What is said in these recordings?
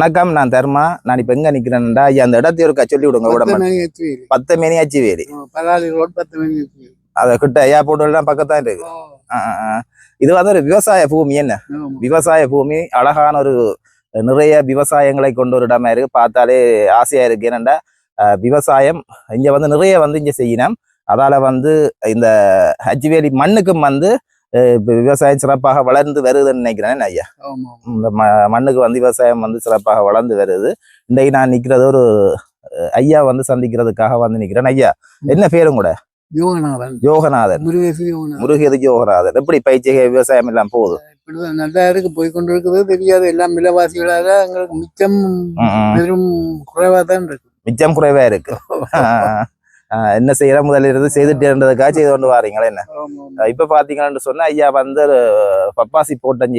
வணக்கம், நான் தர்மா. நான் இப்ப எங்க நிக்கிறேன்டா, அந்த இடத்தை ஒரு சொல்லி விடுங்க. 10 மேனியாச்சி வேலி அத கிட்ட ஏர்போர்ட் எல்லாம் பக்கத்தான் இருக்கு. இது வந்து ஒரு விவசாய பூமி. என்ன விவசாய பூமி, அழகான ஒரு நிறைய விவசாயங்களை கொண்டு ஒரு இடமா இருக்கு. பார்த்தாலே ஆசையா இருக்கு. ஏனண்டா விவசாயம் இங்க வந்து நிறைய வந்து இங்க செய்யணும். அதால வந்து இந்த ஹஜ்வேலி மண்ணுக்கும் வந்து விவசாயம் சிறப்பாக வளர்ந்து வருதுன்னு நினைக்கிறேன் ஐயா. இந்த மண்ணுக்கு வந்து விவசாயம் வந்து சிறப்பாக வளர்ந்து வருது. இன்றைக்கு நான் நிக்கிறது ஒரு ஐயா வந்து சந்திக்கிறதுக்காக வந்து நிக்கிறேன். ஐயா, என்ன பேரும் கூட? யோகநாதன். முருகேது யோகநாதன். எப்படி பயிற்சி விவசாயம் எல்லாம் போகுது? நல்லா இருக்கு, போய்கொண்டு இருக்குது. தெரியாது, எல்லாம் விலைவாசிகளாக எங்களுக்கு மிச்சம் பெரும் குறைவா தான் இருக்கு. மிச்சம் குறைவா இருக்கு. என்ன செய்யற முதலிருந்து செய்துட்டேன்றதுக்காக செய்து கொண்டு வாரீங்களா? என்ன இப்ப பாத்தீங்கன்னு சொன்னா ஐயா வந்து பப்பாசி போட்டம்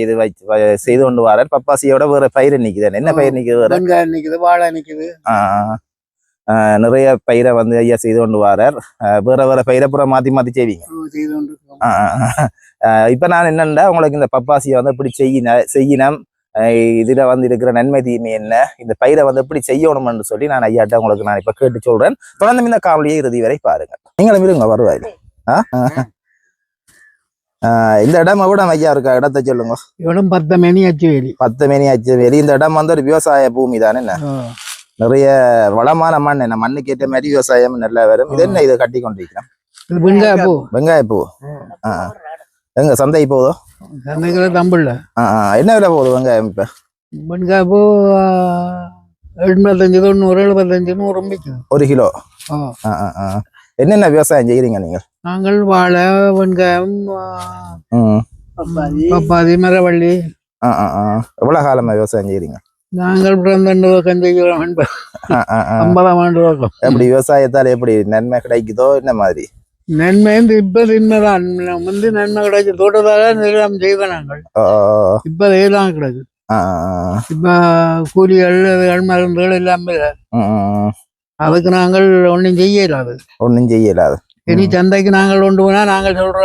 செய்து கொண்டு வரார். பப்பாசியோட வேற பயிர் நிக்குது. என்ன பயிர் நிக்குது? வெங்காயம் நிக்குது, வாழை நிக்குது. நிறைய பயிரை வந்து ஐயா செய்து கொண்டு வரார். வேற வேற பயிரை பூரா மாத்தி மாத்தி செய்வீங்க. இப்ப நான் என்னண்டா, உங்களுக்கு இந்த பப்பாசியை வந்து எப்படி செய்யணும், இதுல வந்து இருக்கிற நன்மை தீமை என்ன, இந்த பயிரை வந்து எப்படி செய்யணும்னு சொல்லி நான் ஐயாட்ட உங்களுக்கு நான் இப்ப கேட்டு சொல்றேன். தொடர்ந்து இந்த காவலியை இறுதி வரை பாருங்க. நீங்களும் இருங்க வருவாயில். இந்த இடம் எவ்வளோ ஐயா இருக்கா? இடத்த சொல்லுங்க. இடம் 10 மேனியாச்சி வேலி. 10 மேனியாச்சி வேலி. இந்த இடம் வந்து ஒரு விவசாய பூமி தானே. என்ன நிறைய வளமான மண், என்ன மண்ணுக்கு ஏற்ற மாதிரி விவசாயம் நல்லா வரும். இது என்ன, இதை கட்டி கொண்டிருக்கிறேன்? வெங்காயப்பூ. வெங்காயப்பூ. எங்க சந்தை போகுதோ? சந்தைக்குள்ள தம்பில்ல. என்ன விலை போகுது வெங்காயம் இப்ப? வெங்காயப்பூ 75, 90, 75, 100 ஒரு கிலோ. என்னென்ன விவசாயம் செய்யறீங்க நீங்க? நாங்கள் வாழை, வெங்காயம், பப்பாதி, மரவள்ளி. எவ்வளவு காலமா விவசாயம் செய்யறீங்க? நாங்கள் 50 ஆண்டு. எப்படி விவசாயத்தால எப்படி நன்மை கிடைக்குதோ, என்ன மாதிரி நன்மை? இப்ப தின்மைதான் வந்து நன்மை கிடைச்சு தோட்டத்தால நிலம் செய்வோம் நாங்கள். இப்ப இதெல்லாம் கிடையாது. இப்ப கூலிகள், மருந்துகள் எல்லாமே அதுக்கு நாங்கள் ஒன்னும் செய்யலாது. இனி சந்தைக்கு நாங்கள் கொண்டு போனா நாங்கள் சொல்ற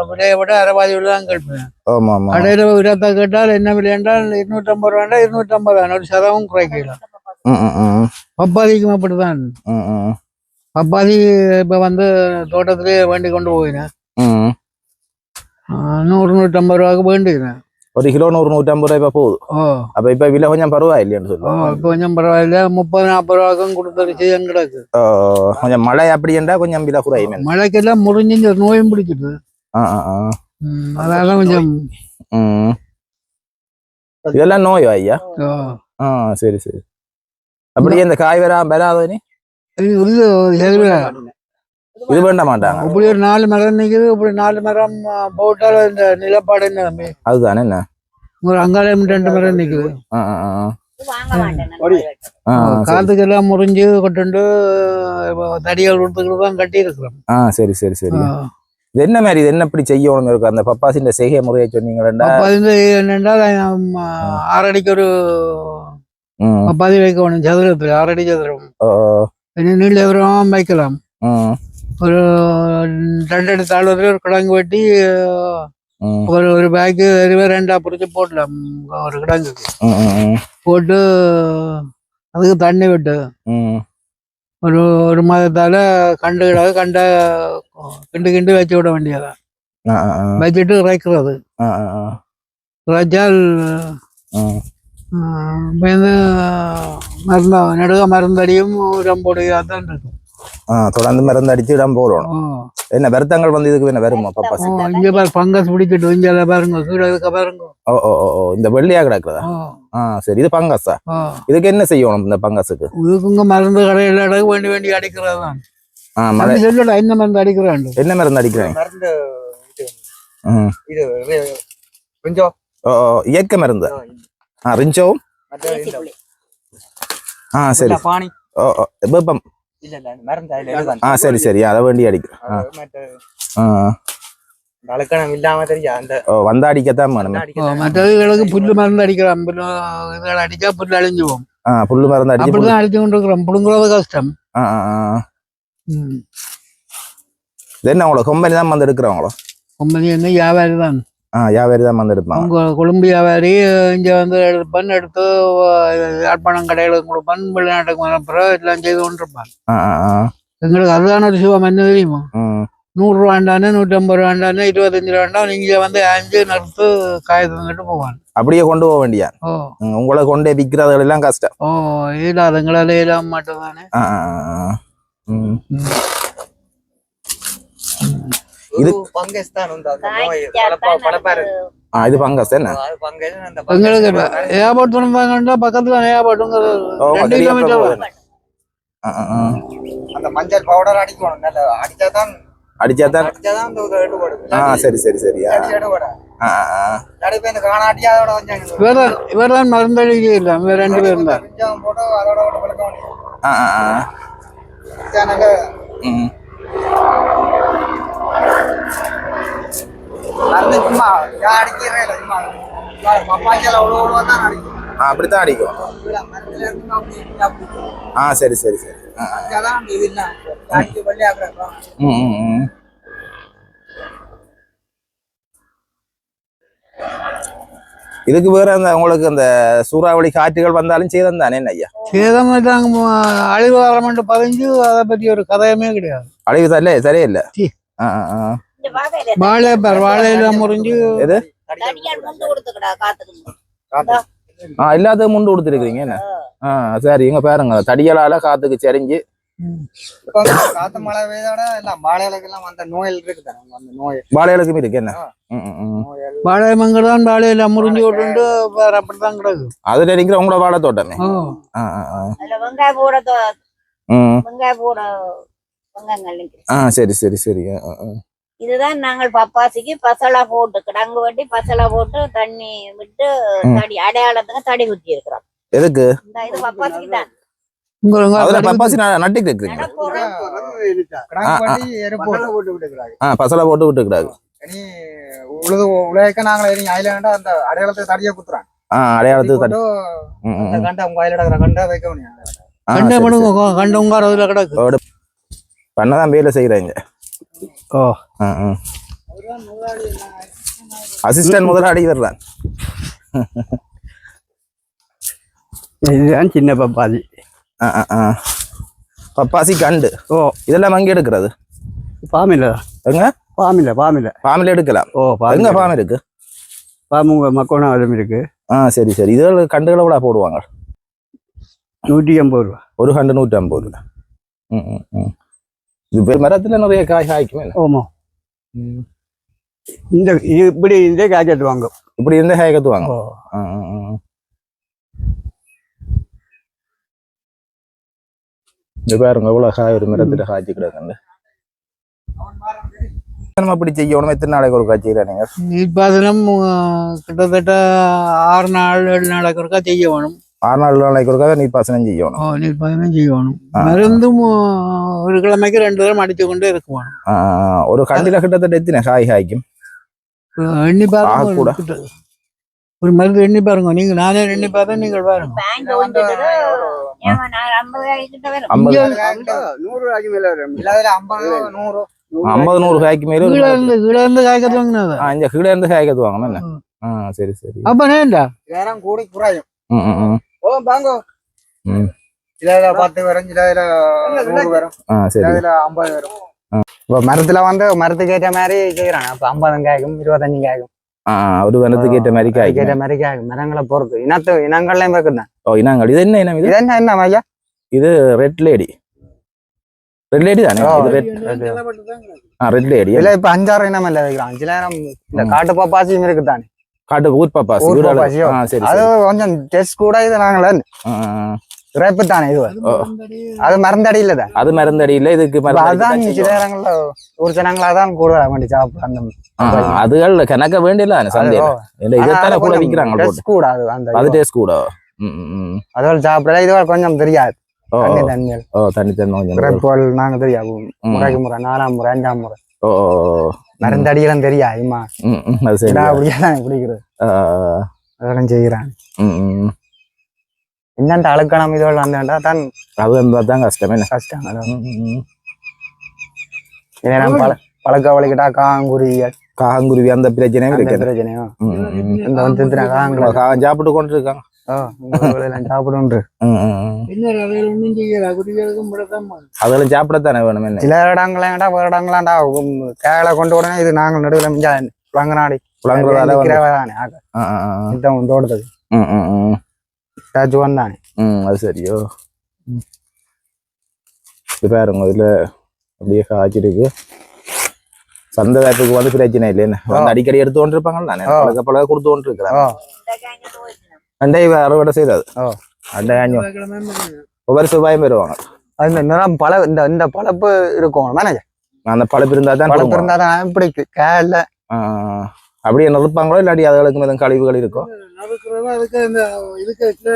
விலையை விட அரைவாதி தான் கேட்பேன். கடையில விரத்தை கேட்டால் என்ன விலை என்றால் 250 ரூபா, 250 ஒரு சதமும் குறைக்கலாம். பப்பாதிக்கும் அப்படித்தான். பப்பாதி இப்ப வந்து தோட்டத்திலே வேண்டி கொண்டு போயினேன். 100, 150 ரூபாய்க்கு வேண்டிக்கிறேன். ஒரு கிலோ 100, 150 ரூபாய் இப்ப போகுது. அப்ப இப்ப விலை கொஞ்சம் பரவாயில்லைன்னு சொல்லுவோம். இப்ப கொஞ்சம் பரவாயில்ல. 30, 40 ரூபாய்க்கும் கொடுத்தது செய்யன் கிடக்கு. கொஞ்சம் மழை அப்படி என்றா கொஞ்சம் விலை குறையுமே. மழைக்கெல்லாம் முடிஞ்சு நோயும் பிடிச்சிட்டு. அதெல்லாம் கொஞ்சம் இதெல்லாம் நோயோ ஐயா? சரி சரி. அப்படியே இந்த காய் வராதனே இது வேண்ட மாட்டாங்க. இப்படி ஒரு 4 மரம் நிக்குது. இப்படி 4 மரம் போட்டாலும் இந்த நிலப்பாடு என்ன தம்பி? அதுதானே. என்ன ஒரு அங்காளம் 2 மரம் நிக்குது. காலத்துக்கு எல்லாம் முறிஞ்சு கொண்டு தடிகள் கொடுத்துக்கிட்டு தான் கட்டி இருக்கிறோம். சரி சரி சரி. இது என்ன மாதிரி, இது என்ன இப்படி செய்யணும் இருக்கு? அந்த பப்பாசின் செய்கை முறையை சொன்னீங்களா? என்னென்றால் 6 அடிக்கு ஒரு பப்பாதி வைக்கணும். சதுரத்தில் 6 அடி சதுரம். நீளம் வைக்கலாம். ஒரு 2 அடி தாழ்வதில் ஒரு கிடங்கு வெட்டி ஒரு பேக்கு 2 புரிச்சு போடலாம். ஒரு கிடங்குக்கு போட்டு அதுக்கு தண்ணி விட்டு ஒரு மாதத்தால கண்டு கிண்டு வச்சு விட வேண்டியதான். வச்சுட்டு இறைக்கிறது. இறைச்சால் நடுக மருந்தடியும் உரம் போடுதான் இருக்கும். தொடர்ந்து மருந்து அடிச்சு இடம் போடணும். என்ன வருத்தங்கள் வந்து இதுக்கு என்ன வருமா? பப்பாசி இங்க பாரு, பங்கஸ் பிடிச்சிட்டு இங்க பாருங்க, கீழே இருக்க பாருங்க. இந்த வெள்ளையா கிடக்குதா? சரி. இது பங்கஸா? இதுக்கு என்ன செய்யணும் இந்த பங்கஸுக்கு? இதுக்குங்க மருந்து கடையில வேண்டி அடிக்கிறதான். சொல்லல என்ன மருந்து அடிக்கிறான்? என்ன மருந்து அடிக்கிறாங்க? இயற்கை மருந்து. ரிஞ்சோவும் சரி. வெப்பம். சரி சரி. அதை வேண்டி அடிக்கிறேன். வந்த அடிக்கத்தான் மற்றவர்களுக்கு புல்லு மருந்து அடிக்கிறோம். அடிச்சா புல்லு அழிஞ்சுவோம். புல்லு மருந்து அப்படிதான் அடிச்சு கொண்டு இருக்கிறோம். புடுங்குறது கஷ்டம். என்ன உங்களோட கம்பெனி தான் வந்து எடுக்கிறவங்களோ? கம்பெனி என்ன வியாபாரி தான். வியாபாரி தான் வந்து எடுப்பாங்க. அவங்க கொழும்பு வியாபாரி இங்க வந்து எடுப்பான், எடுத்து யாழ்ப்பாணம் கடைகளுக்கு கொடுப்பான், வெளிநாட்டுக்கு அனுப்புற எல்லாம் செய்து கொண்டிருப்பான். எங்களுக்கு அதுதான ஒரு சிவம் என்ன தெரியுமா? 100 ரூபாண்டானே 150 ரூபாண்டானே 25 ரூபாண்டா நீங்க வந்து 5 நிறுத்து காய தந்துட்டு போவான். அப்படியே கொண்டு போக வேண்டியா? உங்களை கொண்டே விற்கிறது எல்லாம் கஷ்டம். இல்லாதங்களால இல்லாம மாட்டோம் தானே. இது இது பங்கஸ் என்ன? எங்களுக்கு ஏர்போர்ட் துணுப்பாங்கன்னா பக்கத்துல ஏர்போர்ட்டுங்கிறது 2 கிலோமீட்டர். அந்த மஞ்சள் பவுடர் அடிக்கணும், நல்ல அடிச்சாதான் சரி சரி சரியா. இவர்தான் மருந்தடிக்க இல்ல, வேற 2 பேர் தான். அப்படித்தான் அடிக்கும். சரி சரி சரி. இதுக்கு வேற அந்த உங்களுக்கு அந்த சூறாவளி காற்றுகள் வந்தாலும் சேதம் தானே ஐயா? சேதம் அழிவு வரமென்று பதிஞ்சு அதை பத்தி ஒரு கதையுமே கிடையாது. அழிவு தரல சரியே இல்ல. வாழையில முறிஞ்சு எல்லாத்தையும் முண்டு கொடுத்துருக்கீங்க என்ன? சரி, இங்க பாருங்க தடியலால காத்துக்கு செறிஞ்சு காத்து மழை பெய்தோட எல்லாம் வாழைகளுக்கெல்லாம் அந்த நோயில் இருக்குது. அந்த நோய் வாழைகளுக்கும் இருக்கு என்ன? வாழை மங்கதான் வாழையில முறிஞ்சு விட்டு வேற அப்படித்தான் கிடக்கு. அதுல இருக்கிற உங்களோட வாழை தோட்டமே. சரி சரி சரி. இதுதான் நாங்கள் பப்பாசிக்கு பசலா போட்டு கிடங்கு வெட்டி பசலா போட்டு தண்ணி விட்டு தடி அடையாளத்துக்கு தடி குத்தி இருக்கிறோம். எதுக்கு? இது பப்பாசிக்கு தான். பப்பாசி நட்டு கேக்குறீங்க? பசலா போட்டு விட்டுக்கிறாங்க. உலக நாங்கள் ஐலாண்டா அந்த அடையாளத்தை தடியை குத்துறாங்க. அடையாளத்துக்கு தடி கண்ட உங்க ஐலாண்ட கண்டா வைக்க முடியும். கண்ட உங்க கிடக்கு பண்ணதான் வேலை செய்யறாங்க. அசிஸ்டன்ட் முதலாளி வர்றான். இதுதான் சின்ன பப்பாசி. பப்பாசி கண்டு. இதெல்லாம் அங்கே எடுக்கிறது பாமில எங்க? பாமில எடுக்கலாம். எங்க பாம் இருக்கு? பாம்பு மக்கோணம் இருக்கு. சரி சரி. இதுல கண்டுகளை எவ்வளவு போடுவாங்க? 150 ரூபா ஒரு கண்டு. 150 ரூபா. இது மரத்துல நிறைய காய் காய்க்குமே. ஆமா, இந்த இப்படி இருந்தே காய் கட்டுவாங்க. இப்படி இருந்தே காய் கட்டுவாங்க. இந்த பாருங்க எவ்வளவு காய் ஒரு மரத்துல காய்ச்சி கிடக்குங்க. நம்ம அப்படி செய்யணும். எத்தனை நாளைக்கு ஒரு காய்ச்சி நீங்க? நீர்ப்பாசனம் கிட்டத்தட்ட 6 நாள் 7 நாளைக்கு ஒருக்கா செய்ய வேணும். 6 நாளைக்கு ஒருக்காக நீர்ப்பாசனம் செய்யணும். நீர்ப்பாசனம் செய்யணும். மருந்தும் ஒரு கிழமைக்கு 2 தடவை அடித்து கொண்டே இருக்கும். ஒரு கண்டில கிட்டத்தட்ட எத்தனை காய் காய்க்கும்? எண்ணி பாருங்க. ஒரு மருந்து எண்ணி பாருங்க. நீங்க நானே எண்ணி பார்த்தா நீங்கள் பாருங்க. 50-100 காய்க்கு மேல கீழே இருந்து காய் கத்துவாங்க. கீழே இருந்து காய் கத்துவாங்க என்ன? சரி சரி. அப்ப நேண்டா கூடி குறையும். மரத்துல வந்து மரத்துக்கு ஏற்ற மாதிரி செய்யறாங்க. அப்ப 50 காய்க்கும் 25 காய்க்கும். ஒரு வனத்துக்கு ஏற்ற மாதிரி காய்க்கும். மரங்களை பொறுத்து இனங்கள்லயும் இருக்குதான். இனங்கள். இது என்ன இனம்? இது என்ன ஐயா? இது ரெட் லேடி. ரெட் லேடி தானே? Red lady. இல்ல இப்ப 5-6 இனம் இல்ல வைக்கிறான். சில இனம் இந்த காட்டு பப்பாசியும் இருக்குதானே. காட்டு ஊர் பப்பாசி. அது கொஞ்சம் டெஸ்ட் கூட. இது நாங்கள இறைப்பு தானே. இது அது மருந்தடி இல்லதான். அது மருந்தடி இல்ல. இதுக்கு அதான் சில இடங்கள்ல ஒரு ஜனங்களாதான் கூட வேண்டி சாப்பிட. அதுகள் கணக்க வேண்டியல இதைத்தான கூட விற்கிறாங்க. கூட அது டேஸ்ட் கூட. அதோட சாப்பிடல. இது கொஞ்சம் தெரியாது. தனித்தன்மை நாங்க தெரியாது. முறைக்கு முறை 4ஆம் முறை 5ஆம் முறை மருந்தடியெல்லாம் தெரியாதுமா. பிடிக்கிறது அதெல்லாம் செய்யறான். என்னன்ட்டு அழுக்கணும் இதோட வந்தேன்டா தான். அதுதான் கஷ்டம். என்ன கஷ்டம்? பழக்க வலிக்கிட்டா காகங்குருவி அந்த பிரச்சனையும் அந்த இருக்கு பிரச்சனையும் ம், ம், ம். இந்த வந்து காகம் சாப்பிட்டு கொண்டு இருக்காங்க எல்லாம் சாப்பிடுன்று ம், ம், ம். என்ன அவையில் ஒன்றும் செய்யல குடிகளுக்கும் விடத்தான் அதெல்லாம் சாப்பிடத்தானே வேணும் என்ன சில இடங்களாண்டா வேற இடங்களாண்டா கேளை கொண்டு உடனே இது நாங்கள் நடுவில் புலங்கநாடி புலங்குறதால வந்து தானே ஆ, ஆ, ஆ. இந்த தோட்டத்துக்கு ம், ம், ம். ராஜுவன் தானே அது சரியோ இது பாருங்க இதுல அப்படியே காய்ச்சிருக்கு சந்தை வேப்புக்கு வந்து பிரச்சனை இல்லைன்னு வந்து அடிக்கடி எடுத்து கொண்டு இருப்பாங்க தானே பழக பழக கொடுத்து கொண்டு இருக்கிறாங்க அண்டை அறுவடை செய்யாது ஓ. அண்டை ஆஞ்சம் ஒவ்வொரு சுபாயம் பெறுவாங்க அது இந்த நிறம் பழ இந்த பழப்பு இருக்கும் தானே அந்த பழப்பு இருந்தா தான் பழப்பு இருந்தா தான் பிடிக்கும் கேல அப்படியே நிறுப்பாங்களோ இல்லாட்டி அதுகளுக்கு எதுவும் கழிவுகள் இருக்கும் அதுக்கு இந்த இதுக்கு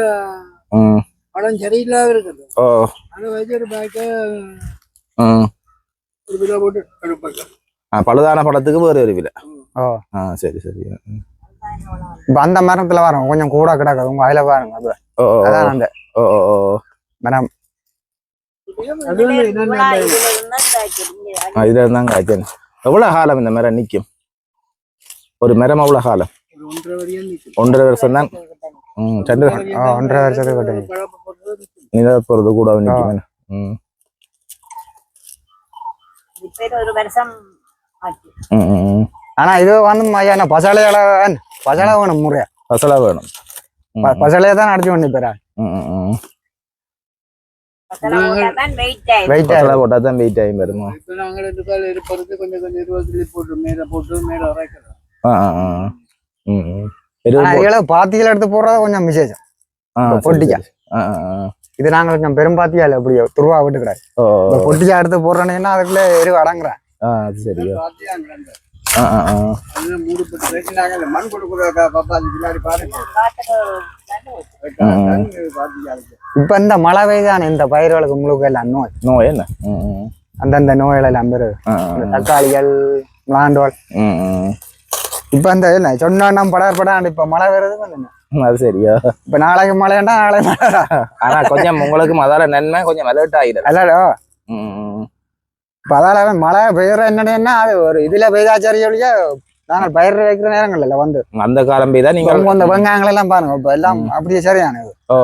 ம். படம் சரியில்லாத இருக்குது ஓ அதை வச்சு ஒரு பேக்க ம். ஒரு கிலோ போட்டு எடுப்பாங்க பழுதான பழத்துக்கு வேறு ஒரு விலை ஓ சரி சரி இப்ப அந்த மரத்துல வரும் கொஞ்சம் கூட கிடக்குது உங்க அதுல பாருங்க அது ஓ ஓ அதான் அந்த ஓ ஓ ஓ மரம் இதுல இருந்தாங்க காய்ச்சல் எவ்வளவு காலம் இந்த மரம் நிக்கும் ஒரு மரம் அவ்வளவு காலம் 1.5 வரையும் நிற்கும் 1.5 வருஷம் தான் 2 1.5 வருஷத்துக்கு கட்டுங்க நீங்க போறது கூட நிக்கும் ம். ஒரு வருஷம் ஆச்சு. ம், ம், ம். ஆனா இது வந்து என்ன பசலை வேணும் முறையா பசலா வேணும் பசலையை தான் அடிச்சு பண்ணி போறா ம், ம், ம். பசலை போட்டாதான் weight ஆயிடும். வெயிட் பசலா போட்டா தான் வெயிட் ஆகி வருமா இப்போ நாங்கள் 2 கால் இருப்பது கொஞ்சம் 20 கிலோ போட்டு மேலே உரைக்கிறோம் ம், ம். எருவு போ- இதுல பாத்தியில எடுத்து போடுறது கொஞ்சம் விசேஷம் சரி, பொட்டிக்கா. சரி. இது நாங்க கொஞ்சம் பெரும் பாத்தியால அப்படியே துருவா விட்டு கிடையாது ஓ பொட்டிக்கா எடுத்து போடுறேன்னா அதுக்குள்ள எரு அடங்குறேன் அது சரியா பார்த்தியாங்க ஆ மூடுபட்டு வைக்கிறாங்க மண் கொடுக்குற பாப்பா பின்னாடி பாருங்க இப்ப இந்த மழை பெய்தானே இந்த பயிர்களுக்கு முழுக்க எல்லாம் நோய் நோய் என்ன ம், ம். அந்தந்த நோய்கள் எல்லாம் பெரு ஆ, இந்த தக்காளிகள் விளாண்டோல் ம், ம். இப்ப இந்த என்ன சொன்னா படாண்டு இப்ப மழை வருது என்ன அது சரியா இப்ப நாளைக்கு மழைண்டா நாளைக்கு மழை ஆனா கொஞ்சம் உங்களுக்கு அதால நன்மை கொஞ்சம் அலர்ட் ஆயிடும் அல்லடோ ம், ம். இப்ப அதால மழை பெய்யற என்னன்னா அது ஒரு இதுல பெய்தாச்சரியா நாங்கள் பயிர் வைக்கிற நேரங்கள்ல வந்து அந்த காலம் பெய்தா நீங்க அந்த வெங்காயங்கள் எல்லாம் பாருங்க இப்ப எல்லாம் அப்படியே சரியானது ஓ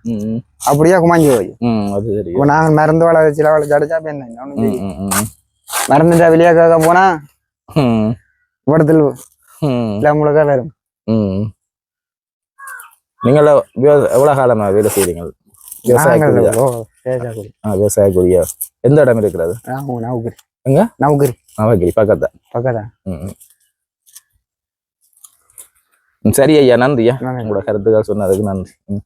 ம், ம். அப்படியே குமாஞ்சி போய் அது சரி இப்ப நாங்க மருந்து வள சில வள அடிச்சா இப்ப என்ன ஒண்ணும் ம், செய்யும். ம், ம். மருந்து வெளியே கேட்க போனா ம், இவ்வளத்தில் ம், இல்ல முழுக்க வரும் ம். நீங்கள் எவ்வளவு காலமா வேலை செய்றீங்க விவசாய நாங்கள் கூலியா? ஓ, சேஷாக்குடி. விவசாய கூலியா எந்த இடம் இருக்கிறது நவுகிரி எங்க? நவுகிரி நவகிரி பக்கத்தா பக்கத்தா ம், ம். சரி ஐயா நன்றியா நன்றி. உங்களோட கருத்துக்கள் சொன்னதுக்கு நன்றி ம்.